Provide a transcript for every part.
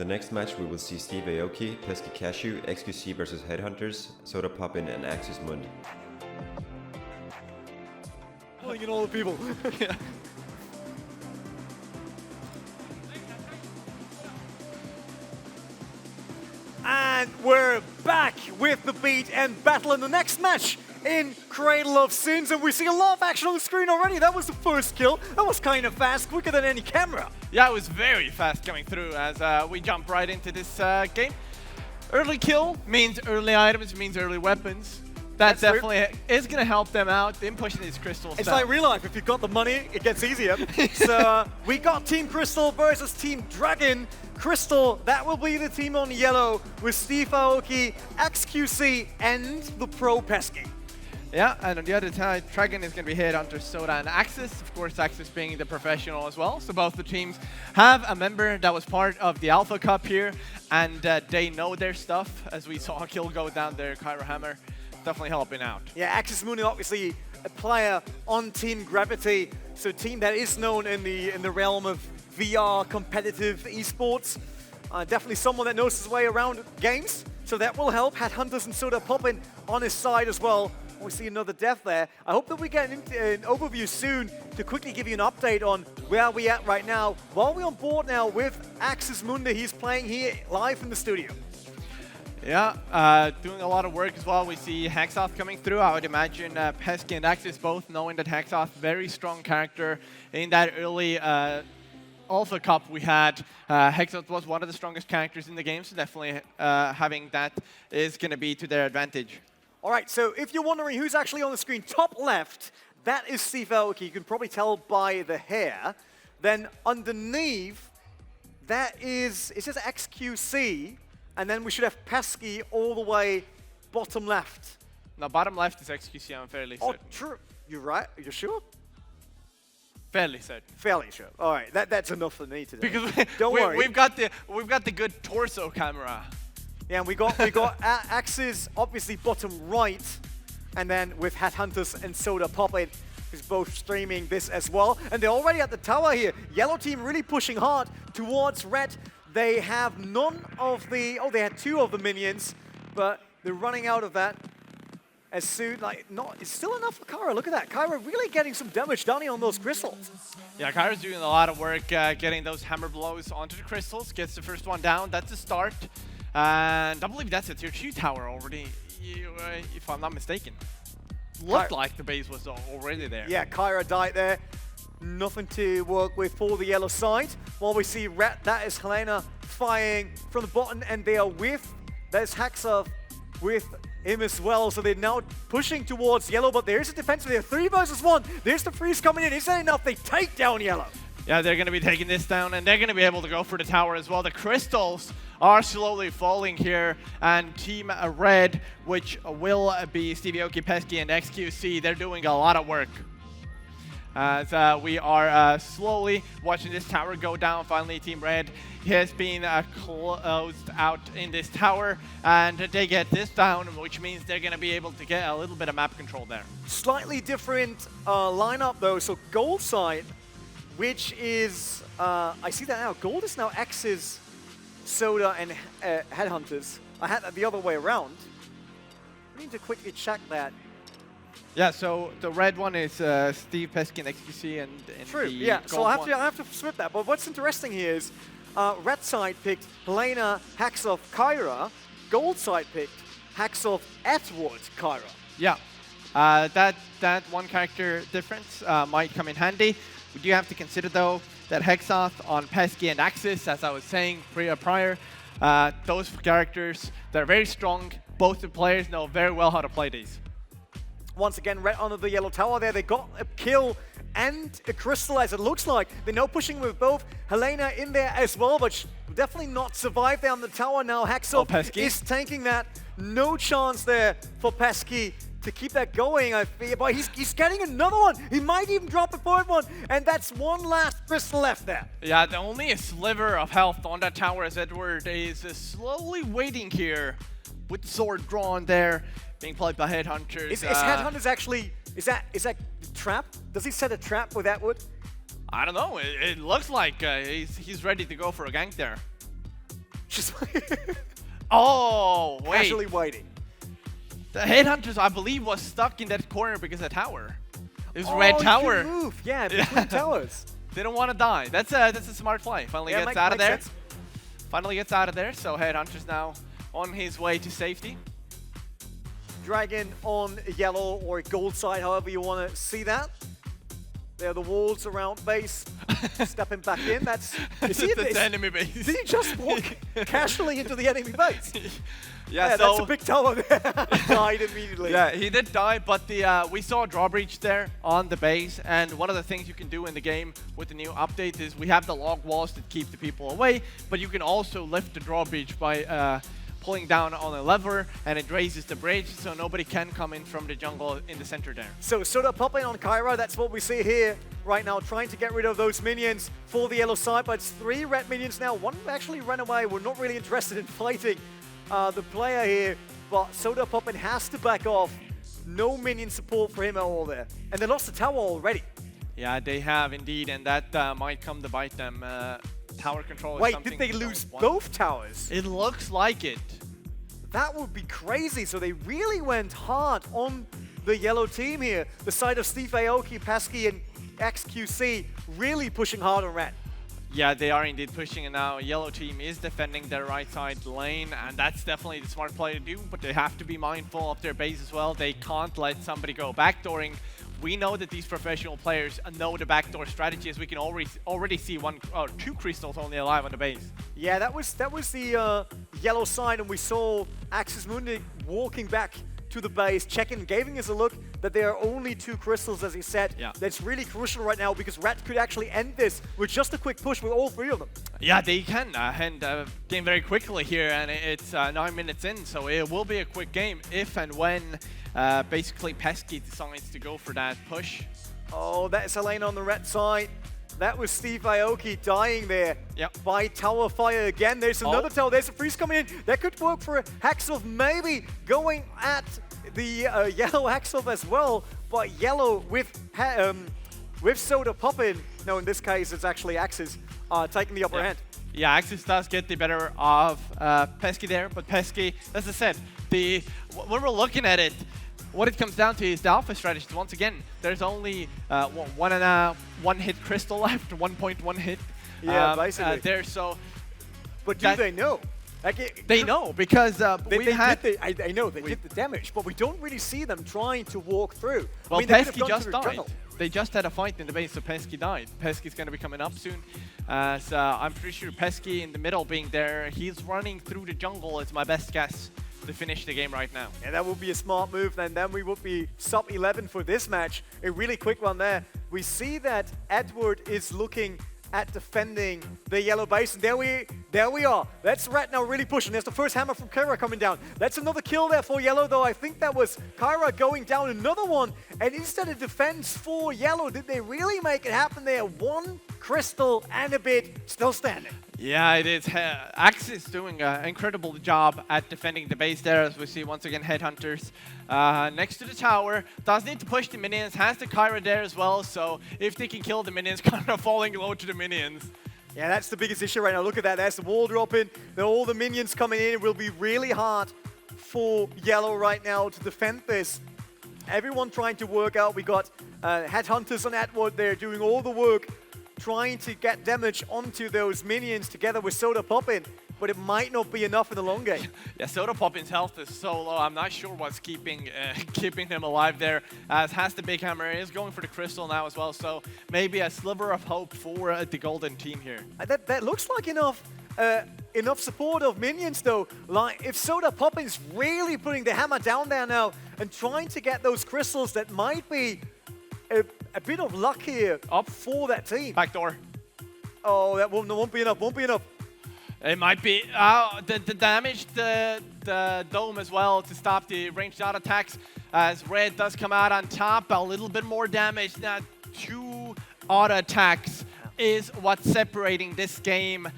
next match, we will see Steve Aoki, PeskyCashew, xQc versus Headhunterz, Sodapoppin, and AxisMunde. Pulling in all the people. Yeah. And we're back with the beat and battle in the next match in Cradle of Sins, and we see a lot of action on the screen already. That was the first kill. That was kind of fast, quicker than any camera. Yeah, it was very fast coming through as we jump right into this game. Early kill means early items, means early weapons. That definitely is going to help them out in pushing these crystals It's down. like real life. If you've got the money, it gets easier. So we got Team Crystal versus Team Dragon. Crystal, that will be the team on yellow with Steve Aoki, xQc, and the pro Pesky. Yeah, and on the other side, Dragon is going to be Headhunterz, Soda, and Axis. Of course, Axis being the professional as well. So both the teams have a member that was part of the Alpha Cup here, and they know their stuff. As we saw a kill go down there, Kyro Hammer definitely helping out. Yeah, AxisMunde obviously a player on Team Gravity, so a team that is known in the realm of VR competitive esports. Definitely someone that knows his way around games, so that will help. Headhunterz and Sodapoppin on his side as well. We see another death there. I hope that we get an overview soon to quickly give you an update on where we're at right now. While we're on board now with AxisMunde, he's playing here live in the studio. Yeah, doing a lot of work as well. We see Hexoth coming through. I would imagine Pesky and Axis both knowing that Hexoth, very strong character in that early Alpha Cup we had. Hexoth was one of the strongest characters in the game, so definitely having that is going to be to their advantage. All right, so if you're wondering who's actually on the screen, top left, that is Steve Aoki. You can probably tell by the hair. Then underneath, that is, it says xQc, and then we should have Pesky all the way bottom left. Now, bottom left is xQc, I'm fairly certain. Oh, true. You're right. You're sure? Fairly certain. Fairly sure. All right, that's enough for me today. Because Don't worry. We've got the good torso camera. Yeah, and we got Axis obviously bottom right, and then with Headhunterz and Sodapoppin, who's both streaming this as well. And they're already at the tower here. Yellow team really pushing hard towards red. They have none of the, they had 2 of the minions, but they're running out of that as soon, it's still enough for Kyro. Look at that. Kyro really getting some damage down here on those crystals. Yeah, Kyro's doing a lot of work getting those hammer blows onto the crystals. Gets the first one down. That's a start. And I believe that's a tier 2 tower already, if I'm not mistaken. Looked like the base was already there. Yeah, Kyro died there. Nothing to work with for the yellow side. While we see red, that is Helena firing from the bottom, and they are with, there's Hexoth with him as well. So they're now pushing towards yellow, but there's a defense there. 3 versus 1. There's the freeze coming in. Is that enough? They take down yellow. Yeah, they're going to be taking this down, and they're going to be able to go for the tower as well. The crystals are slowly falling here, and Team Red, which will be Steve Aoki, Pesky, and xQc, they're doing a lot of work. As we are slowly watching this tower go down. Finally, Team Red has been closed out in this tower, and they get this down, which means they're going to be able to get a little bit of map control there. Slightly different lineup though. So gold side, which is, I see that now, gold is now Axis, Soda, and Headhunterz. I had that the other way around. We need to quickly check that. Yeah, so the red one is Steve, Pesky, and xQc, and True, the yeah, so gold I have to flip that. But what's interesting here is red side picked Helena, Hexoth, Kyra. Gold side picked Hexoth, Edward, Kyra. Yeah, that one character difference might come in handy. We do have to consider, though, that Hexoth on Pesky and Axis, as I was saying prior, those characters, they're very strong. Both the players know very well how to play these. Once again, red under the yellow tower there. They got a kill and a crystal, as it looks like. They're now pushing with both Helena in there as well, but definitely not survive down the tower now. Hexoth is tanking that. No chance there for Pesky to keep that going, I fear, but he's getting another one. He might even drop a 3rd one, and that's one last crystal left there. Yeah, only a sliver of health on that tower as Edward is slowly waiting here with the sword drawn there, being played by Headhunterz. Is Headhunterz actually, is that trap? Does he set a trap with Edward? I don't know. It looks like he's ready to go for a gank there. Just Oh, wait. casually waiting. The Headhunterz, I believe, was stuck in that corner because of the tower. It was Oh, red he tower. can move. Yeah, between towers. They don't want to die. That's a smart play. Finally Yeah, gets out of makes there. sense. Finally gets out of there. So Headhunterz now on his way to safety. Dragon on yellow or gold side, however you want to see that. There are the walls around base. Stepping back in. That's the enemy base. Did he just walk casually into the enemy base? Yeah, that's a big tower there. Died immediately. Yeah, he did die, but we saw a drawbreach there on the base, and one of the things you can do in the game with the new update is we have the log walls that keep the people away, but you can also lift the drawbreach by pulling down on a lever, and it raises the bridge, so nobody can come in from the jungle in the center there. So Sodapoppin on Kyra, that's what we see here right now, trying to get rid of those minions for the yellow side, but it's 3 red minions now. One actually ran away. We're not really interested in fighting the player here, but Sodapoppin has to back off. No minion support for him at all there. And they lost the tower already. Yeah, they have indeed, and that might come to bite them. Tower control is Wait, something did they lose both towers? It looks like it. That would be crazy. So they really went hard on the yellow team here. The side of Steve Aoki, Pesky, and xQc really pushing hard on red. Yeah, they are indeed pushing, and now yellow team is defending their right side lane, and that's definitely the smart play to do, but they have to be mindful of their base as well. They can't let somebody go backdooring. We know that these professional players know the backdoor strategy, as we can already see 2 crystals only alive on the base. Yeah, that was the yellow side, and we saw AxisMunde walking back to the base, checking, giving us a look that there are only 2 crystals, as he said. Yeah. That's really crucial right now because Red could actually end this with just a quick push with all 3 of them. Yeah, they can end game very quickly here, and it's 9 minutes in, so it will be a quick game if and when basically Pesky decides to go for that push. Oh, that's Helena on the red side. That was Steve Aoki dying there by tower fire again. There's another tower. There's a freeze coming in. That could work for a Haxelf, maybe going at the yellow Haxelf as well. But yellow with Sodapoppin. No, in this case, it's actually Axis taking the upper hand. Yeah, Axis does get the better of Pesky there, but Pesky, as I said, when we're looking at it, what it comes down to is the alpha strategy. Once again, there's only one hit crystal left, 1.1 hit. Yeah, basically. There, so. But do they know? Like they know because I know they did the damage, but we don't really see them trying to walk through. Well, I mean, Pesky just died. jungle. They just had a fight in the base, so Pesky died. Pesky's going to be coming up soon. So I'm pretty sure Pesky in the middle being there, he's running through the jungle. It's my best guess to finish the game right now. And that would be a smart move, then we would be sub 11 for this match. A really quick one there. We see that Edward is looking at defending the yellow base, and there we are. That's Red now really pushing. There's the first hammer from Kyra coming down. That's another kill there for yellow, though I think that was Kyra going down another one, and instead of defense for yellow, did they really make it happen there? 1 crystal and a bit still standing. Yeah, it is. Axis doing an incredible job at defending the base there, as we see once again Headhunterz next to the tower. Does need to push the minions, has the Kyra there as well, so if they can kill the minions, kind of falling low to the minions. Yeah, that's the biggest issue right now. Look at that. There's the wall dropping. All the minions coming in. It will be really hard for yellow right now to defend this. Everyone trying to work out. We got Headhunterz on Edward there doing all the work, trying to get damage onto those minions together with Sodapoppin, but it might not be enough in the long game. Yeah, Sodapoppin's health is so low. I'm not sure what's keeping him alive there. As has the big hammer, is going for the crystal now as well. So maybe a sliver of hope for the golden team here. That looks like enough support of minions though. Like if Sodapoppin's really putting the hammer down there now and trying to get those crystals, that might be a bit of luck here up for that team. Backdoor. Oh, that won't be enough. Won't be enough. It might be. The damage the dome as well to stop the ranged out attacks, as Red does come out on top. A little bit more damage. Now 2 auto attacks is what's separating this game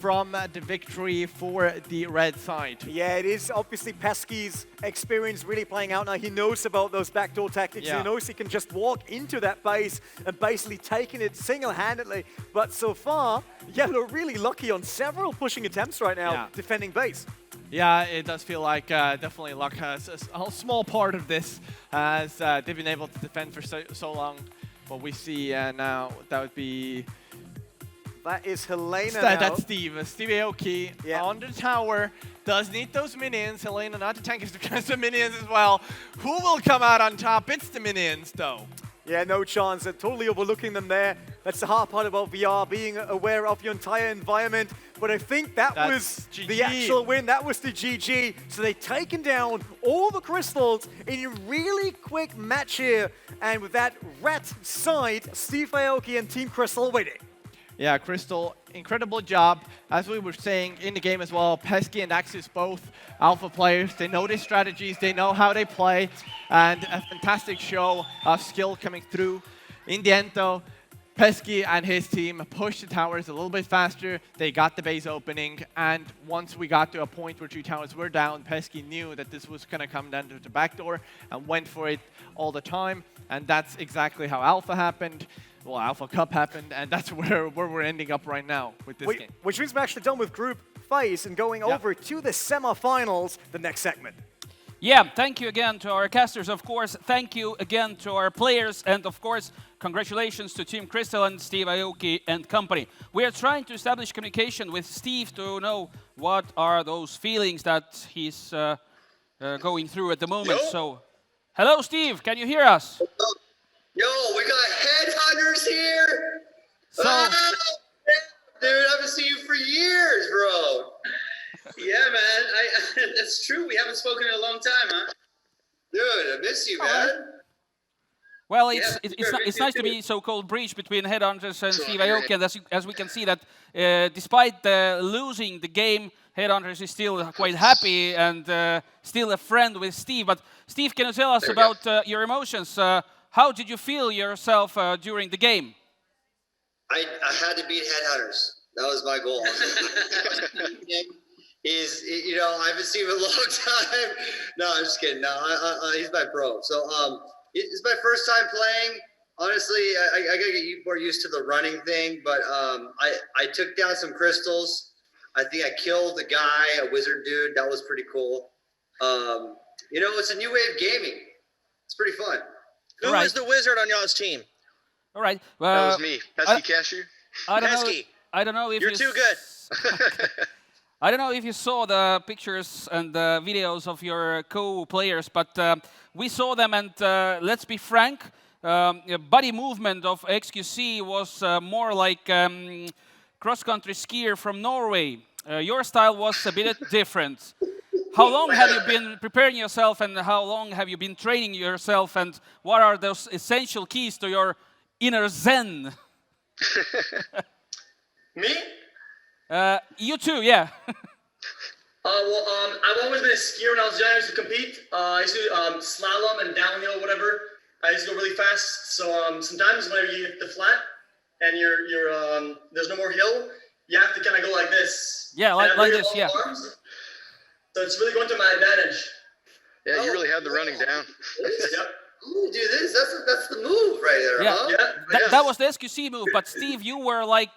from the victory for the red side. Yeah, it is obviously Pesky's experience really playing out now. He knows about those backdoor tactics. Yeah. He knows he can just walk into that base and basically taking it single-handedly. But so far, Yellow really lucky on several pushing attempts right now, defending base. Yeah, it does feel like definitely luck has a small part of this, as they've been able to defend for so long. But we see now that would be... That is Helena now. That's Steve. Steve Aoki on the tower. Does need those minions. Helena not to tank his defensive minions as well. Who will come out on top? It's the minions, though. Yeah, no chance. They're totally overlooking them there. That's the hard part about VR, being aware of your entire environment. But I think that's was GG. The actual win. That was the GG. So they've taken down all the crystals in a really quick match here. And with that red side, Steve Aoki and Team Crystal winning. Yeah, Crystal, incredible job. As we were saying in the game as well, Pesky and Axis both alpha players. They know their strategies, they know how they play, and a fantastic show of skill coming through. In the end, though, Pesky and his team pushed the towers a little bit faster. They got the base opening, and once we got to a point where 2 towers were down, Pesky knew that this was going to come down to the back door and went for it all the time, and that's exactly how Alpha happened. Well, Alpha Cup happened, and that's where we're ending up right now with this game. Which means we're actually done with group phase and going over to the semifinals, the next segment. Yeah, thank you again to our casters, of course. Thank you again to our players, and of course, congratulations to Team Crystal and Steve Aoki and company. We are trying to establish communication with Steve to know what are those feelings that he's going through at the moment. Yo. So, hello, Steve, can you hear us? Yo, we got Headhunterz here. So, Dude, I haven't seen you for years, bro. Yeah, man. That's true. We haven't spoken in a long time, huh? Dude, I miss you, man. well, Yeah, it's nice to be so-called breach between Headhunterz and Sure, Steve yeah. Aoki, and as we can see that despite losing the game, Headhunterz is still quite happy and still a friend with Steve. But Steve, can you tell us There you about your emotions? How did you feel yourself during the game? I had to beat Headhunterz. That was my goal. You know, I haven't seen him in a long time. No, I'm just kidding. No, he's my pro. So, it's my first time playing. Honestly, I gotta get more used to the running thing. But I took down some crystals. I think I killed a guy, a wizard dude. That was pretty cool. You know, it's a new way of gaming. It's pretty fun. Who was the wizard on y'all's team? All right. That was me, PeskyCashew. I don't know if You're too good. I don't know if you saw the pictures and the videos of your co-players, but we saw them, and let's be frank, body movement of xQc was more like cross-country skier from Norway. Your style was a bit different. How long have you been preparing yourself, and how long have you been training yourself, and what are those essential keys to your inner zen? Me? You too, yeah. I've always been a skier when I was young. I used to compete. I used to do slalom and downhill, whatever. I used to go really fast. So sometimes when you hit the flat and there's no more hill, you have to kind of go like this. Yeah, like this, yeah. Arms. So it's really going to my advantage. Yeah, you really had the running down. Yep. Ooh, dude, that's the move right there, Yeah. huh? Yeah. That was the xQc move, but Steve, you were like,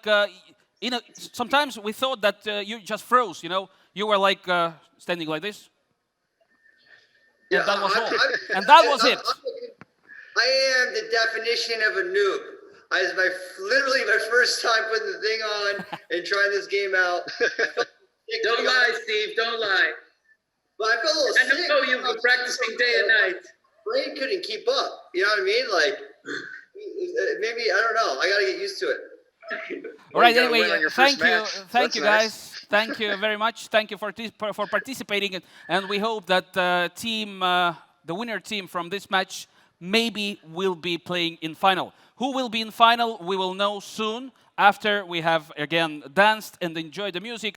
sometimes we thought that you just froze, you know? You were like standing like this. Yeah, And that was all. And that was it. I am the definition of a noob. Literally my first time putting the thing on and trying this game out. Don't lie, Steve. Don't lie. But I felt a little sick. I know you've been practicing day and night. Brain couldn't keep up. You know what I mean? Like, maybe, I don't know. I got to get used to it. All right, You gotta anyway, win on your thank first you. match. Thank you, That's guys. Thank you very much. Thank you for participating. And we hope that the winner team from this match maybe will be playing in final. Who will be in final, we will know soon after we have, again, danced and enjoyed the music.